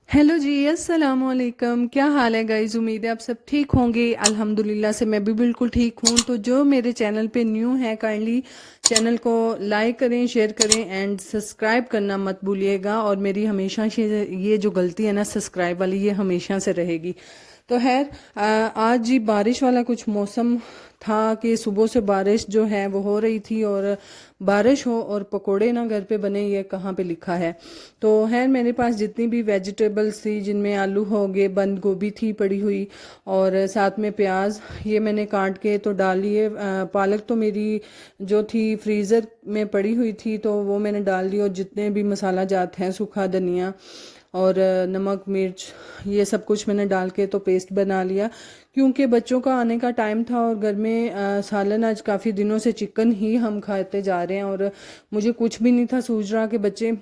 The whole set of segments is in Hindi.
हेलो जी, अस्सलाम वालेकुम। क्या हाल है गाइज? उम्मीद है आप सब ठीक होंगे। अल्हम्दुलिल्लाह से मैं भी बिल्कुल ठीक हूँ। तो जो मेरे चैनल पे न्यू है, काइंडली चैनल को लाइक करें, शेयर करें एंड सब्सक्राइब करना मत भूलिएगा। और मेरी हमेशा से ये जो गलती है ना सब्सक्राइब वाली, ये हमेशा से रहेगी। तो खैर, आज जी बारिश वाला कुछ मौसम था कि सुबह से बारिश जो है वो हो रही थी। और बारिश हो और पकोड़े ना घर पे बने, ये कहाँ पे लिखा है। तो है मेरे पास जितनी भी वेजिटेबल्स थी, जिनमें आलू हो गए, बंद गोभी थी पड़ी हुई, और साथ में प्याज, ये मैंने काट के तो डाल लिए। पालक तो मेरी जो थी फ्रीज़र में पड़ी हुई थी, तो वो मैंने डाल दी। और जितने भी मसाला जात हैं, सूखा धनिया और नमक मिर्च, ये सब कुछ मैंने डाल के तो पेस्ट बना लिया। क्योंकि बच्चों का आने का टाइम था और घर में सालन आज काफ़ी दिनों से चिकन ही हम खाते जा रहे हैं। और मुझे कुछ भी नहीं था सूझ रहा कि बच्चे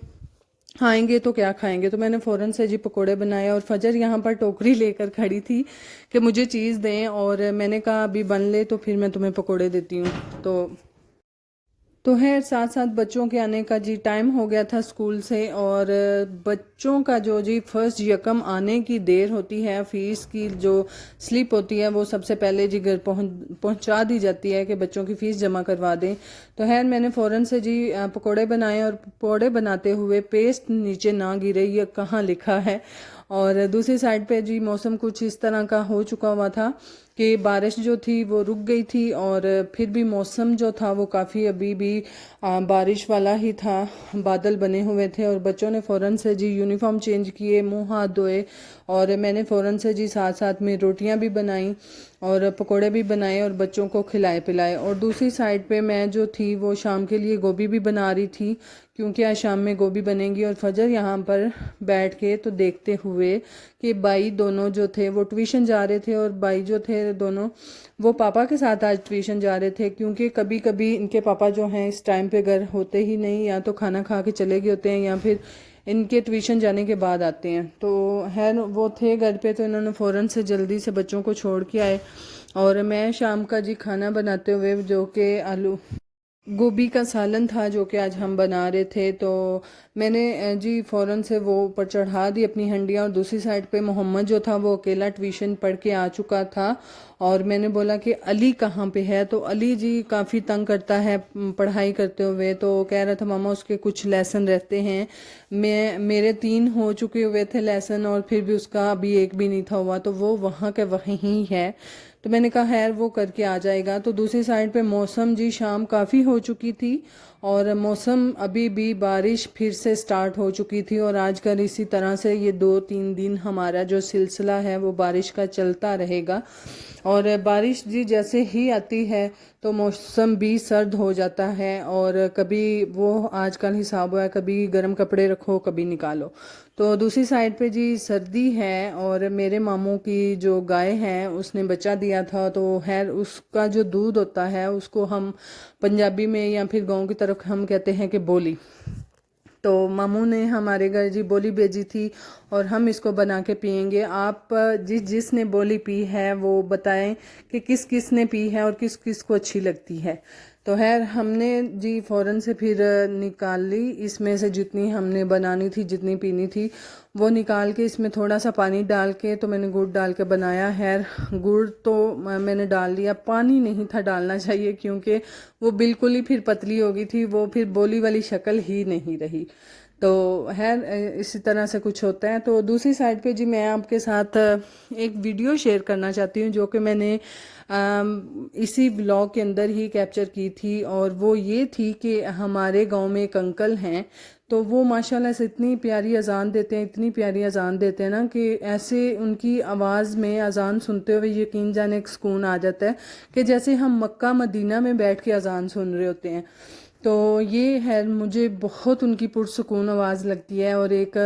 आएंगे तो क्या खाएंगे। तो मैंने फ़ौरन से जी पकोड़े बनाए। और फजर यहाँ पर टोकरी लेकर खड़ी थी कि मुझे चीज़ दें, और मैंने कहा अभी बन ले तो फिर मैं तुम्हें पकोड़े देती हूँ। तो है साथ साथ बच्चों के आने का जी टाइम हो गया था स्कूल से। और बच्चों का जो जी फर्स्ट यकम आने की देर होती है, फीस की जो स्लिप होती है वो सबसे पहले जी घर पहुंचा दी जाती है कि बच्चों की फ़ीस जमा करवा दें। तो है मैंने फ़ौरन से जी पकोड़े बनाए। और पकोड़े बनाते हुए पेस्ट नीचे ना गिरे, ये कहाँ लिखा है। और दूसरी साइड पे जी मौसम कुछ इस तरह का हो चुका हुआ था कि बारिश जो थी वो रुक गई थी। और फिर भी मौसम जो था वो काफ़ी अभी भी बारिश वाला ही था। बादल बने हुए थे। और बच्चों ने फ़ौरन से जी यूनिफॉर्म चेंज किए, मुंह हाथ धोए। और मैंने फ़ौरन से जी साथ साथ में रोटियां भी बनाई और पकोड़े भी बनाए और बच्चों को खिलाए पिलाए। और दूसरी साइड पे मैं जो थी वो शाम के लिए गोभी भी बना रही थी, क्योंकि आज शाम में गोभी बनेगी। और फजर यहाँ पर बैठ के तो देखते हुए कि भाई दोनों जो थे वो ट्यूशन जा रहे थे, और भाई जो थे दोनों वो पापा के साथ आज ट्यूशन जा रहे थे। क्योंकि कभी कभी इनके पापा जो हैं इस टाइम पे घर होते ही नहीं, या तो खाना खा के चले गए होते हैं या फिर इनके ट्यूशन जाने के बाद आते हैं। तो है वो थे घर पे, तो इन्होंने फ़ौरन से जल्दी से बच्चों को छोड़ के आए। और मैं शाम का जी खाना बनाते हुए, जो कि आलू गोभी का सालन था जो कि आज हम बना रहे थे, तो मैंने जी फ़ौरन से वो ऊपर चढ़ा दी अपनी हंडियाँ। और दूसरी साइड पे मोहम्मद जो था वो अकेला ट्यूशन पढ़ के आ चुका था। और मैंने बोला कि अली कहाँ पे है, तो अली जी काफ़ी तंग करता है पढ़ाई करते हुए। तो कह रहा था मामा उसके कुछ लेसन रहते हैं। मेरे 3 हो चुके हुए थे लेसन, और फिर भी उसका अभी एक भी नहीं था हुआ, तो वो वहाँ के वहीं ही है। तो मैंने कहा खैर वो करके आ जाएगा। तो दूसरी साइड पे मौसम जी शाम काफ़ी हो चुकी थी, और मौसम अभी भी बारिश फिर से स्टार्ट हो चुकी थी। और आजकल इसी तरह से ये 2-3 दिन हमारा जो सिलसिला है वो बारिश का चलता रहेगा। और बारिश जी जैसे ही आती है तो मौसम भी सर्द हो जाता है। और कभी वो आजकल हिसाब हुआ है, कभी गर्म कपड़े रखो कभी निकालो। तो दूसरी साइड पे जी सर्दी है। और मेरे मामू की जो गाय है उसने बच्चा दिया था, तो खैर उसका जो दूध होता है उसको हम पंजाबी में या फिर गांव की तरफ हम कहते हैं कि बोली। तो मामू ने हमारे घर जी बोली भेजी थी, और हम इसको बना के पियेंगे। आप जिसने बोली पी है वो बताएं कि किस किस ने पी है और किस किस को अच्छी लगती है। तो खैर हमने जी फ़ौरन से फिर निकाल ली, इसमें से जितनी हमने बनानी थी, जितनी पीनी थी वो निकाल के इसमें थोड़ा सा पानी डाल के तो मैंने गुड़ डाल के बनाया है। गुड़ तो मैंने डाल दिया, पानी नहीं था डालना चाहिए क्योंकि वो बिल्कुल ही फिर पतली हो गई थी, वो फिर बोली वाली शक्ल ही नहीं रही। तो है इसी तरह से कुछ होता है। तो दूसरी साइड पे जी मैं आपके साथ एक वीडियो शेयर करना चाहती हूँ, जो कि मैंने इसी ब्लॉग के अंदर ही कैप्चर की थी। और वो ये थी कि हमारे गांव में एक अंकल हैं, तो वो माशाल्लाह से इतनी प्यारी अजान देते हैं, इतनी प्यारी अजान देते हैं ना, कि ऐसे उनकी आवाज़ में अजान सुनते हुए यकीन जाने एक सुकून आ जाता है कि जैसे हम मक्का मदीना में बैठ के अजान सुन रहे होते हैं। तो ये है, मुझे बहुत उनकी पुरसुकून आवाज़ लगती है। और एक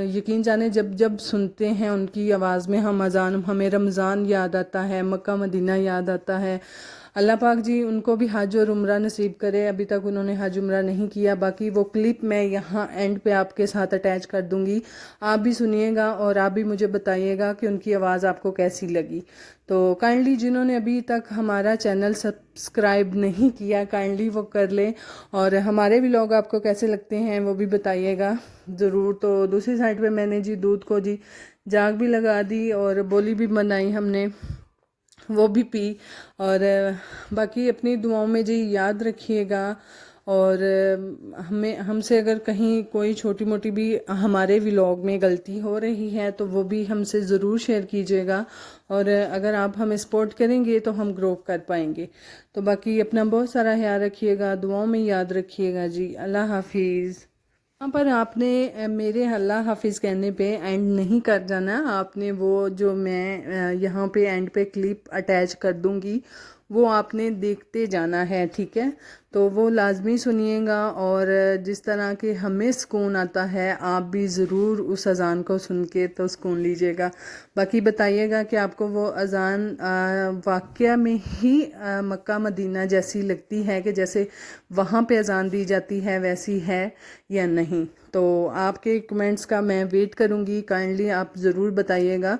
यकीन जाने जब जब सुनते हैं उनकी आवाज़ में हम अजान, हमें रमज़ान याद आता है, मक्का मदीना याद आता है। अल्लाह पाक जी उनको भी हज और उम्रा नसीब करे। अभी तक उन्होंने हज उम्रा नहीं किया। बाकी वो क्लिप मैं यहाँ एंड पे आपके साथ अटैच कर दूँगी, आप भी सुनिएगा और आप भी मुझे बताइएगा कि उनकी आवाज़ आपको कैसी लगी। तो काइंडली जिन्होंने अभी तक हमारा चैनल सब्सक्राइब नहीं किया काइंडली वो कर लें, और हमारे व्लॉग आपको कैसे लगते हैं वो भी बताइएगा ज़रूर। तो दूसरी साइड पे मैंने जी दूध को जी जाग भी लगा दी और बोली भी बनाई हमने, वो भी पी। और बाकी अपनी दुआओं में जी याद रखिएगा। और हमें हमसे अगर कहीं कोई छोटी मोटी भी हमारे व्लॉग में गलती हो रही है तो वो भी हमसे ज़रूर शेयर कीजिएगा, और अगर आप हमें सपोर्ट करेंगे तो हम ग्रो कर पाएंगे। तो बाकी अपना बहुत सारा ख्याल रखिएगा, दुआओं में याद रखिएगा जी। अल्लाह हाफिज़। यहाँ पर आपने मेरे अल्लाह हाफिज़ कहने पे एंड नहीं कर जाना, आपने वो जो मैं यहाँ पे एंड पे क्लिप अटैच कर दूँगी वो आपने देखते जाना है, ठीक है। तो वो लाजमी सुनिएगा, और जिस तरह के हमें सुकून आता है आप भी ज़रूर उस अज़ान को सुन के तो सुकून लीजिएगा। बाकी बताइएगा कि आपको वो अज़ान वाक़या में ही मक्का मदीना जैसी लगती है कि जैसे वहाँ पे अज़ान दी जाती है वैसी है या नहीं। तो आपके कमेंट्स का मैं वेट करूँगी, काइंडली आप ज़रूर बताइएगा।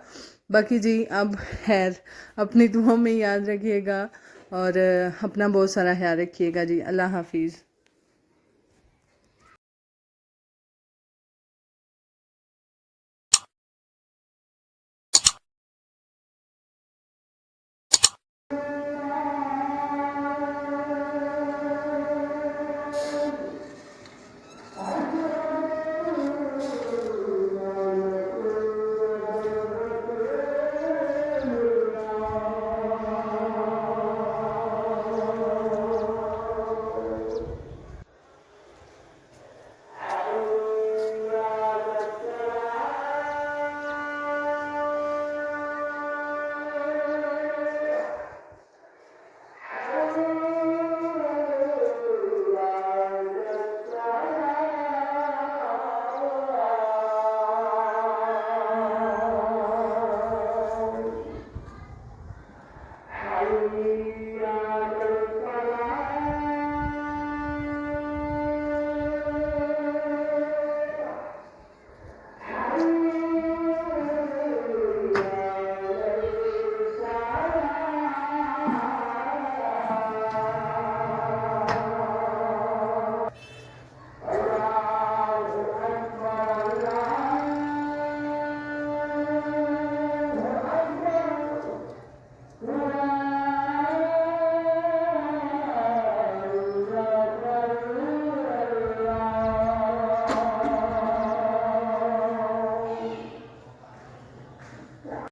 बाकी जी अब खैर अपनी दुआओं में याद रखिएगा और अपना बहुत सारा ख्याल रखिएगा जी। अल्लाह हाफिज़।